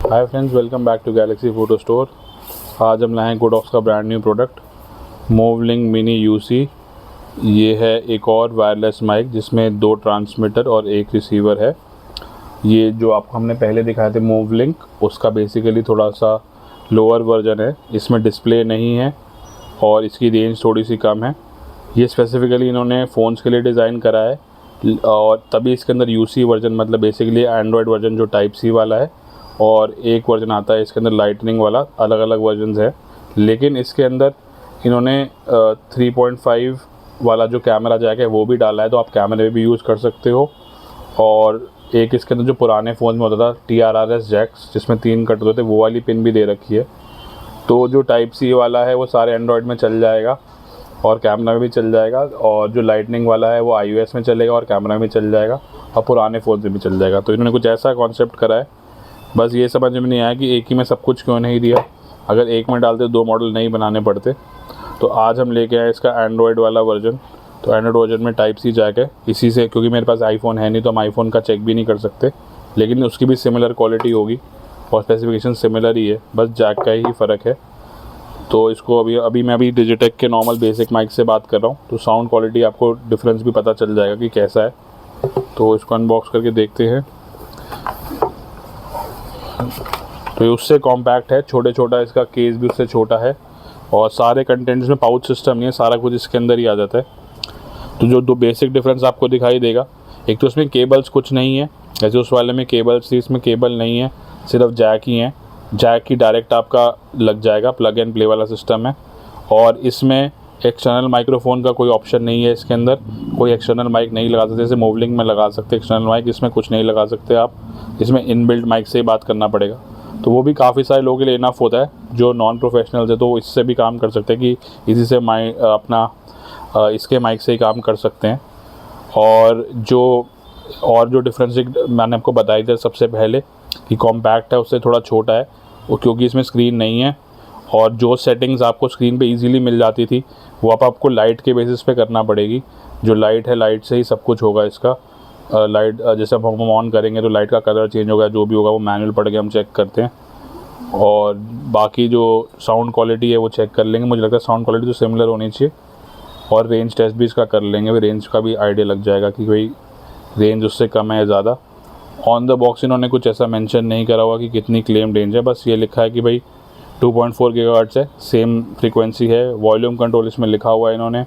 Hi friends, welcome back to Galaxy photo store. आज हम लाए हैं गोडॉक्स का brand new product MoveLink mini UC. ये है एक और वायरलेस माइक जिसमें 2 ट्रांसमीटर और 1 रिसीवर है। ये जो आपको हमने पहले दिखाए थे मोवलिंक, उसका बेसिकली थोड़ा सा लोअर वर्जन है। इसमें डिस्प्ले नहीं है और इसकी रेंज थोड़ी सी कम है। ये स्पेसिफ़िकली इन्होंने फ़ोन्स के लिए डिज़ाइन करा है और तभी इसके अंदर यूसी वर्जन, मतलब बेसिकली एंड्रॉयड वर्जन जो टाइप सी वाला है, और एक वर्जन आता है इसके अंदर लाइटनिंग वाला। अलग अलग वर्जन्स है, लेकिन इसके अंदर इन्होंने 3.5 वाला जो कैमरा जैक है वो भी डाला है, तो आप कैमरे में भी यूज़ कर सकते हो। और एक इसके अंदर जो पुराने फ़ोन में होता था TRRS जैक्स जिसमें 3 कट होते थे, वो वाली पिन भी दे रखी है। तो जो टाइप सी वाला है वो सारे एंड्रॉयड में चल जाएगा और कैमरा में भी चल जाएगा, और जो लाइटनिंग वाला है वो iOS में चलेगा और कैमरा में भी चल जाएगा और पुराने फ़ोन में भी चल जाएगा। तो इन्होंने कुछ ऐसा कॉन्सेप्ट करा है। बस ये समझ में नहीं आया कि एक ही में सब कुछ क्यों नहीं दिया। अगर एक में डालते 2 मॉडल नहीं बनाने पड़ते। तो आज हम लेके आए इसका एंड्रॉयड वाला वर्जन। तो एंड्रॉयड वर्जन में टाइप सी जैक है। इसी से, क्योंकि मेरे पास आईफोन है नहीं तो हम आईफोन का चेक भी नहीं कर सकते, लेकिन उसकी भी सिमिलर क्वालिटी होगी और स्पेसिफिकेशन सिमिलर ही है, बस जैक का ही फ़र्क है। तो इसको अभी मैं डिजिटेक के नॉर्मल बेसिक माइक से बात कर रहा हूँ, तो साउंड क्वालिटी आपको डिफरेंस भी पता चल जाएगा कि कैसा है। तो इसको अनबॉक्स करके देखते हैं। तो ये उससे कॉम्पैक्ट है, छोटा इसका केस भी उससे छोटा है, और सारे कंटेंट्स में पाउच सिस्टम नहीं है, सारा कुछ इसके अंदर ही आ जाता है। तो जो 2 बेसिक डिफरेंस आपको दिखाई देगा, एक तो इसमें केबल्स कुछ नहीं है, जैसे उस वाले में केबल्स थी, इसमें केबल नहीं है, सिर्फ जैक ही है। जैक ही डायरेक्ट आपका लग जाएगा, प्लग एंड प्ले वाला सिस्टम है। और इसमें एक्सटर्नल माइक्रोफोन का कोई ऑप्शन नहीं है, इसके अंदर कोई एक्सटर्नल माइक नहीं लगा सकते, जैसे मोवलिंक में लगा सकते एक्सटर्नल माइक, इसमें कुछ नहीं लगा सकते आप। इसमें इनबिल्ट माइक से ही बात करना पड़ेगा। तो वो भी काफ़ी सारे लोगों के लिए इनफ होता है, जो नॉन प्रोफेशनल्स है, तो इससे भी काम कर सकते हैं कि इसी से इसके माइक से ही काम कर सकते हैं। और जो डिफरेंस मैंने आपको बताई थी सबसे पहले कि कॉम्पैक्ट है, उससे थोड़ा छोटा है वो, क्योंकि इसमें स्क्रीन नहीं है। और जो सेटिंग्स आपको स्क्रीन पे इजीली मिल जाती थी वो आपको लाइट के बेसिस पे करना पड़ेगी। जो लाइट है, लाइट से ही सब कुछ होगा इसका। लाइट जैसे हम ऑन करेंगे तो लाइट का कलर चेंज होगा, जो भी होगा वो मैनुअल पढ़ के हम चेक करते हैं। और बाकी जो साउंड क्वालिटी है वो चेक कर लेंगे। मुझे लगता है साउंड क्वालिटी तो सिमिलर होनी चाहिए। और रेंज टेस्ट भी इसका कर लेंगे, भाई रेंज का भी आइडिया लग जाएगा कि भाई रेंज उससे कम है या ज़्यादा। ऑन द बॉक्स इन्होंने कुछ ऐसा मेंशन नहीं करा हुआ कि कितनी क्लेम रेंज है, बस ये लिखा है कि भाई 2.4 गीगाहर्ट्ज़ है, सेम फ्रीक्वेंसी है। वॉल्यूम कंट्रोल इसमें लिखा हुआ है इन्होंने,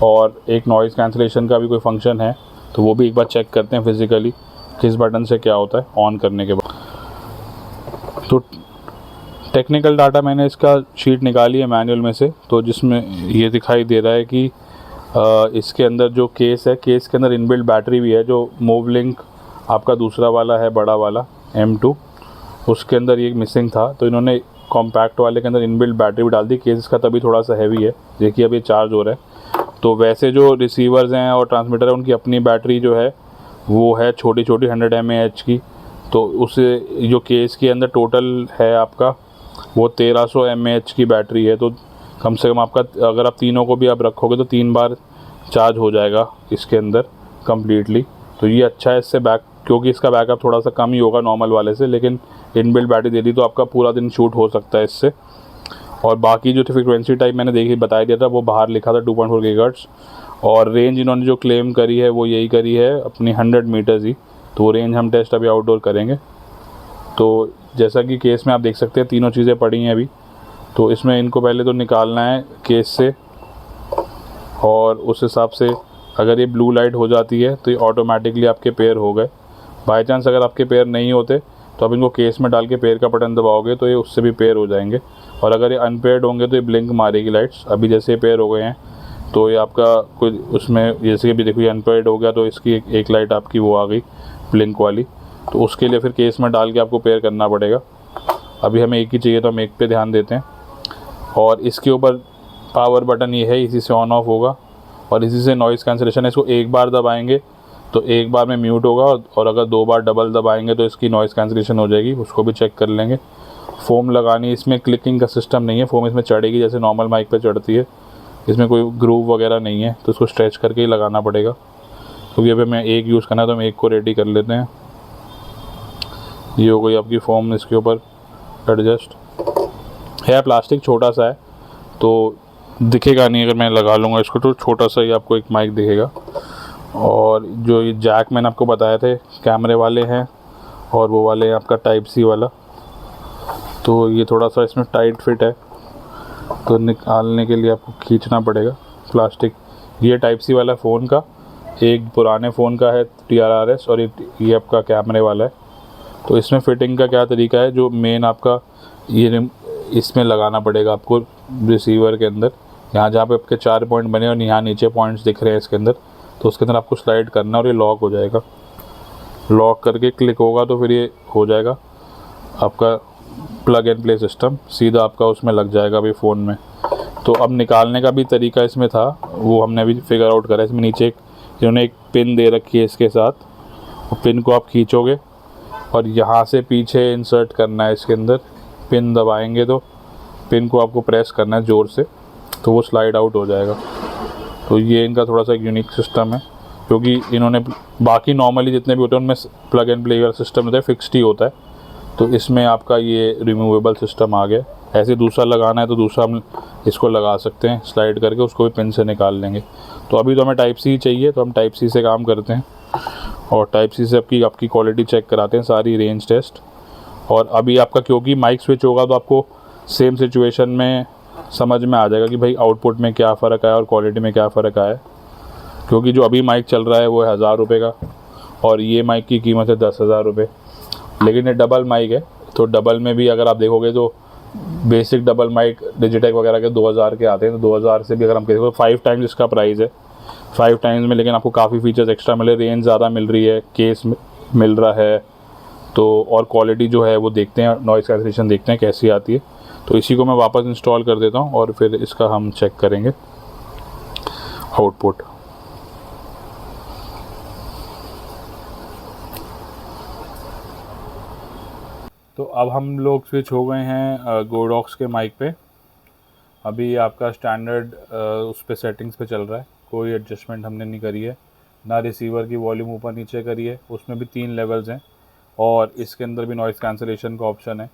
और एक नॉइज़ कैंसलेशन का भी कोई फंक्शन है, तो वो भी एक बार चेक करते हैं फिज़िकली किस बटन से क्या होता है ऑन करने के बाद। तो टेक्निकल डाटा मैंने इसका शीट निकाली है मैनुअल में से, तो जिसमें ये दिखाई दे रहा है कि इसके अंदर जो केस है, केस के अंदर इनबिल्ट बैटरी भी है। जो मोवलिंक आपका दूसरा वाला है, बड़ा वाला M2, उसके अंदर ये मिसिंग था, तो इन्होंने कॉम्पैक्ट वाले के अंदर इनबिल्ट बैटरी भी डाल दी। केस इसका तभी थोड़ा सा हैवी है, देखिए अब ये चार्ज हो रहा है। तो वैसे जो रिसीवर्स हैं और ट्रांसमीटर है, उनकी अपनी बैटरी जो है वो है छोटी 100 mAh की। तो उसे जो केस के अंदर टोटल है आपका वो 1300 mAh की बैटरी है। तो कम से कम आपका, अगर आप तीनों को भी आप रखोगे तो 3 बार चार्ज हो जाएगा इसके अंदर कम्प्लीटली। तो ये अच्छा है इससे क्योंकि इसका बैकअप थोड़ा सा कम ही होगा नॉर्मल वाले से, लेकिन इनबिल्ट बैटरी दे दी तो आपका पूरा दिन शूट हो सकता है इससे। और बाकी जो फ्रीक्वेंसी टाइप मैंने बता दिया था, वो बाहर लिखा था 2.4 गीगाहर्ट्ज़। और रेंज इन्होंने जो क्लेम करी है वो यही करी है अपनी 100 मीटर्स ही। तो वो रेंज हम टेस्ट अभी आउटडोर करेंगे। तो जैसा कि केस में आप देख सकते हैं तीनों चीज़ें पड़ी हैं अभी। तो इसमें इनको पहले तो निकालना है केस से, और उस हिसाब से अगर ये ब्लू लाइट हो जाती है तो ये ऑटोमेटिकली आपके पेयर हो गए। बाई चांस अगर आपके पेयर नहीं होते तो आप इनको केस में डाल के पेयर का बटन दबाओगे तो ये उससे भी पेयर हो जाएंगे। और अगर ये अनपेयर्ड होंगे तो ये ब्लिंक मारेगी लाइट्स। अभी जैसे ये पेयर हो गए हैं तो ये आपका कोई उसमें, जैसे कि अभी देखो ये अनपेयर्ड हो गया तो इसकी एक लाइट आपकी वो आ गई ब्लिंक वाली। तो उसके लिए फिर केस में डाल के आपको पेयर करना पड़ेगा। अभी हमें एक ही चाहिए तो हम एक पे ध्यान देते हैं। और इसके ऊपर पावर बटन ये है, इसी से ऑन ऑफ होगा, और इसी से नॉइज़ कैंसलेशन है। इसको एक बार दबाएंगे तो एक बार में म्यूट होगा, और अगर 2 बार डबल दबाएंगे तो इसकी नॉइज़ कैंसलेशन हो जाएगी। उसको भी चेक कर लेंगे। फ़ोम लगानी, इसमें क्लिकिंग का सिस्टम नहीं है, फ़ोम इसमें चढ़ेगी जैसे नॉर्मल माइक पे चढ़ती है। इसमें कोई ग्रूव वगैरह नहीं है, तो इसको स्ट्रेच करके ही लगाना पड़ेगा। क्योंकि अभी हमें एक यूज़ करना है तो हम एक को रेडी कर लेते हैं। ये हो गई आपकी फोम इसके ऊपर एडजस्ट है। प्लास्टिक छोटा सा है तो दिखेगा नहीं, अगर मैं लगा लूँगा इसको तो छोटा सा ही आपको एक माइक दिखेगा। और जो ये जैक मैंने आपको बताए थे कैमरे वाले हैं और वो वाले हैं आपका टाइप सी वाला, तो ये थोड़ा सा इसमें टाइट फिट है तो निकालने के लिए आपको खींचना पड़ेगा प्लास्टिक। ये टाइप सी वाला फ़ोन का, एक पुराने फ़ोन का है TRRS और ये आपका कैमरे वाला है। तो इसमें फ़िटिंग का क्या तरीका है, जो मेन आपका ये इसमें लगाना पड़ेगा आपको रिसीवर के अंदर, यहाँ जहाँ पे आपके 4 पॉइंट बने और यहाँ नीचे पॉइंट्स दिख रहे हैं इसके अंदर, तो उसके अंदर आपको स्लाइड करना और ये लॉक हो जाएगा। लॉक करके क्लिक होगा तो फिर ये हो जाएगा आपका प्लग एंड प्ले सिस्टम, सीधा आपका उसमें लग जाएगा अभी फ़ोन में। तो अब निकालने का भी तरीका इसमें था, वो हमने अभी फिगर आउट करा। इसमें नीचे इन्होंने एक पिन दे रखी है इसके साथ, और पिन को आप खींचोगे और यहाँ से पीछे इंसर्ट करना है इसके अंदर। पिन दबाएंगे तो पिन को आपको प्रेस करना है ज़ोर से, तो वो स्लाइड आउट हो जाएगा। तो ये इनका थोड़ा सा यूनिक सिस्टम है, क्योंकि इन्होंने बाकी नॉर्मली जितने भी होते हैं उनमें प्लग एंड प्ले वाला सिस्टम होता है, फिक्स्ड ही होता है, तो इसमें आपका ये रिमूवेबल सिस्टम आ गया। ऐसे दूसरा लगाना है तो दूसरा हम इसको लगा सकते हैं स्लाइड करके, उसको भी पिन से निकाल लेंगे। तो अभी तो हमें टाइप सी चाहिए, तो हम टाइप सी से काम करते हैं और टाइप सी से आपकी क्वालिटी चेक कराते हैं, सारी रेंज टेस्ट। और अभी आपका क्योंकि माइक स्विच होगा तो आपको सेम सिचुएशन में समझ में आ जाएगा कि भाई आउटपुट में क्या फ़र्क आया और क्वालिटी में क्या फ़र्क आया। क्योंकि जो अभी माइक चल रहा है वो है 1000 रुपये का और ये माइक की कीमत है 10,000 रुपये, लेकिन ये डबल माइक है। तो डबल में भी अगर आप देखोगे तो बेसिक डबल माइक डिजिटेक वगैरह के 2000 के आते हैं, तो 2000 से भी अगर हम देखो 5 टाइम्स इसका प्राइस है, 5 टाइम्स में, लेकिन आपको काफ़ी फीचर्स एक्स्ट्रा मिले, रेंज ज़्यादा मिल रही है, केस मिल रहा है, तो और क्वालिटी जो है वो देखते हैं, नॉइज़ कैंसलेशन देखते हैं कैसी आती है। तो इसी को मैं वापस इंस्टॉल कर देता हूँ और फिर इसका हम चेक करेंगे आउटपुट। तो अब हम लोग स्विच हो गए हैं गोडॉक्स के माइक पे। अभी आपका स्टैंडर्ड उस पर सेटिंग्स पे चल रहा है, कोई एडजस्टमेंट हमने नहीं करी है, ना रिसीवर की वॉल्यूम ऊपर नीचे करी है। उसमें भी 3 लेवल्स हैं और इसके अंदर भी नॉइज़ कैंसलेशन का ऑप्शन है,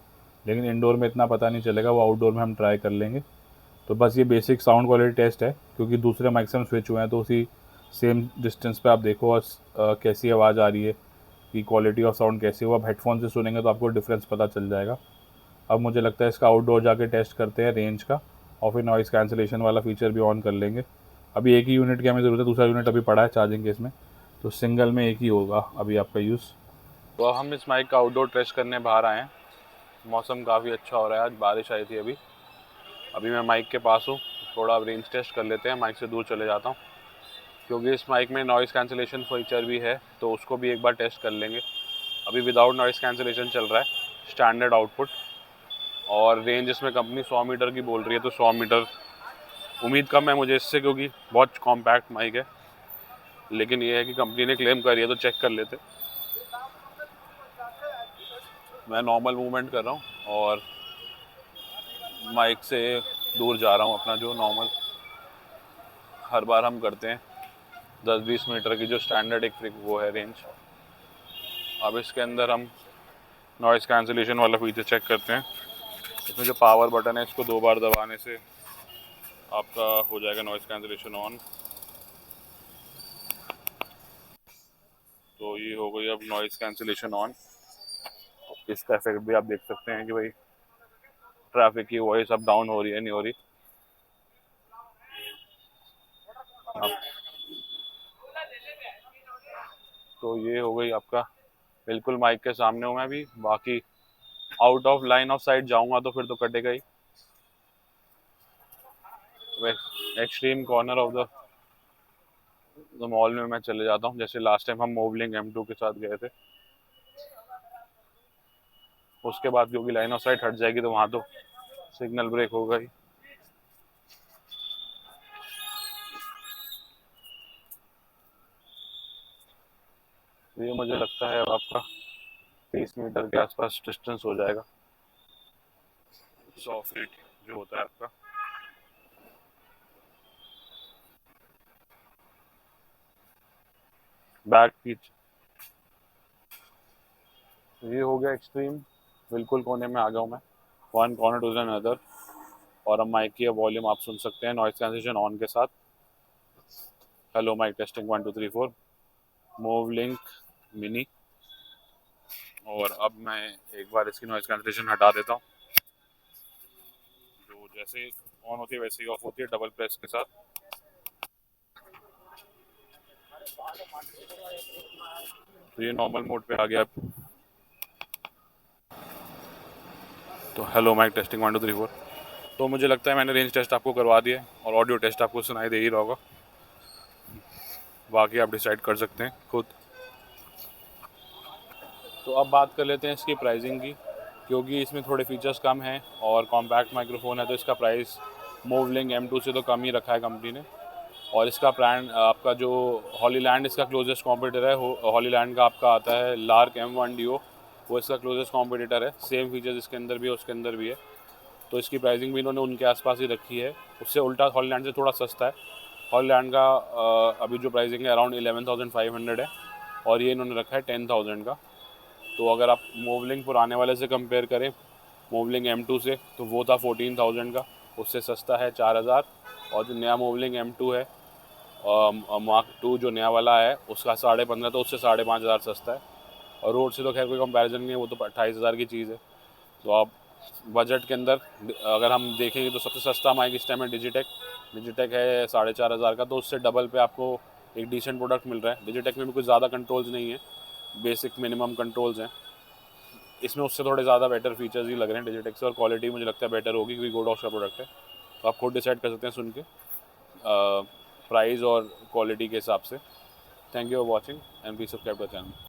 लेकिन इंडोर में इतना पता नहीं चलेगा, वो आउटडोर में हम ट्राई कर लेंगे। तो बस ये बेसिक साउंड क्वालिटी टेस्ट है, क्योंकि दूसरे माइक से हम स्विच हुए हैं, तो उसी सेम डिस्टेंस पे आप देखो और कैसी आवाज़ आ रही है, कि क्वालिटी ऑफ साउंड कैसी हो। आप हेडफोन से सुनेंगे तो आपको डिफरेंस पता चल जाएगा। अब मुझे लगता है इसका आउटडोर जाके टेस्ट करते हैं रेंज का, और फिर नॉइज़ कैंसलेशन वाला फीचर भी ऑन कर लेंगे। अभी एक ही यूनिट की हमें ज़रूरत है, दूसरा यूनिट अभी पड़ा है चार्जिंग केस में, तो सिंगल में एक ही होगा अभी आपका यूज़। तो अब हम इस माइक का आउटडोर टेस्ट करने बाहर आए हैं। मौसम काफ़ी अच्छा हो रहा है, आज बारिश आई थी अभी मैं माइक के पास हूँ, थोड़ा रेंज टेस्ट कर लेते हैं। माइक से दूर चले जाता हूँ, क्योंकि इस माइक में नॉइज़ कैंसलेशन फीचर भी है, तो उसको भी एक बार टेस्ट कर लेंगे। अभी विदाउट नॉइज़ कैंसलेशन चल रहा है, स्टैंडर्ड आउटपुट, और रेंज इसमें कंपनी 100 मीटर की बोल रही है, तो 100 मीटर उम्मीद कम है मुझे इससे, क्योंकि बहुत कॉम्पैक्ट माइक है। लेकिन ये है कि कंपनी ने क्लेम करी है, तो चेक कर लेते। मैं नॉर्मल मूवमेंट कर रहा हूँ और माइक से दूर जा रहा हूँ, अपना जो नॉर्मल हर बार हम करते हैं 10-20 मीटर की जो स्टैंडर्ड एक वो है रेंज। अब इसके अंदर हम नॉइज़ कैंसलेशन वाला फीचर चेक करते हैं। इसमें जो पावर बटन है, इसको 2 बार दबाने से आपका हो जाएगा नॉइज़ कैंसलेशन ऑन। तो ये हो गई अब नॉइज़ कैंसलेशन ऑन। इसका इफेक्ट भी आप देख सकते हैं कि भाई ट्रैफिक की वॉइस अब डाउन हो रही है, नहीं हो रही। तो ये हो गई आपका, बिल्कुल माइक के सामने हूँ मैं भी, बाकी out of line of sight जाऊंगा तो फिर तो कटेगा ही। Extreme corner of the mall में मैं चले जाता हूँ, जैसे लास्ट टाइम हम मोबलिंग M2 के साथ गए थे। उसके बाद क्योंकि लाइन ऑफ साइट हट जाएगी तो वहाँ तो सिग्नल ब्रेक होगा ही। तो ये मुझे लगता है अब आपका 30 मीटर के आसपास डिस्टेंस हो जाएगा, 100 फीट जो होता है आपका। बैक की ये हो गया एक्सट्रीम, बिल्कुल कोने में आ गया हूँ मैं, one corner to the another. और अब माइक की वॉल्यूम आप सुन सकते हैं नॉइस कैंसिलेशन ऑन के साथ। Hello mic testing 1 2 3 4, move link mini. और अब मैं एक बार इसकी नॉइस कैंसिलेशन हटा देता हूँ, जो जैसे ऑन होती है वैसे ही ऑफ होती है डबल प्रेस के साथ। तो ये नॉर्मल मोड पे आ गया। तो हेलो माइक टेस्टिंग 1 2 3 4। तो मुझे लगता है मैंने रेंज टेस्ट आपको करवा दिया है और ऑडियो टेस्ट आपको सुनाई दे ही रहा होगा, बाकी आप डिसाइड कर सकते हैं खुद। तो अब बात कर लेते हैं इसकी प्राइसिंग की, क्योंकि इसमें थोड़े फीचर्स कम हैं और कॉम्पैक्ट माइक्रोफोन है, तो इसका प्राइस मूवलिंक M2 से तो कम ही रखा है कंपनी ने। और इसका ब्रांड आपका जो हॉलीलैंड इसका क्लोजेस्ट कॉम्पिटिटर है, हॉलीलैंड का आपका आता है लार्क M1 Duo, वो इसका क्लोजेस्ट कॉम्पिटिटर है। सेम फीचर्स इसके अंदर भी है उसके अंदर भी है, तो इसकी प्राइसिंग भी इन्होंने उनके आसपास ही रखी है। उससे उल्टा हॉलीलैंड से थोड़ा सस्ता है। हॉलीलैंड का अभी जो प्राइसिंग है अराउंड 11,500 है और ये इन्होंने रखा है 10,000 का। तो अगर आप मूवलिंक पुराने वाले से कंपेयर करें, मूवलिंक M2 से, तो वो था 14,000 का, उससे सस्ता है 4,000। और जो नया मूवलिंक M2 है मार्क 2 जो नया वाला है उसका 15,500, तो उससे 5,500 सस्ता है। और रोड से तो खैर कोई कंपैरिजन नहीं है, वो तो 28,000 की चीज़ है। तो आप बजट के अंदर अगर हम देखेंगे तो सबसे सस्ता माइक इस टाइम है डिजिटेक। डिजिटेक है 4,500 का, तो उससे डबल पे आपको एक डिसेंट प्रोडक्ट मिल रहा है। डिजिटेक में भी कुछ ज़्यादा कंट्रोल्स नहीं है, बेसिक मिनिमम कंट्रोल्स हैं। इसमें उससे थोड़े ज़्यादा बेटर फीचर्स ही लग रहे हैं डिजिटेक से, और क्वालिटी मुझे लगता है बेटर होगी क्योंकि गोडॉक्स का प्रोडक्ट है। तो आप खुद डिसाइड कर सकते हैं सुन के प्राइस और क्वालिटी के हिसाब से। Thank you for watching and please subscribe the channel.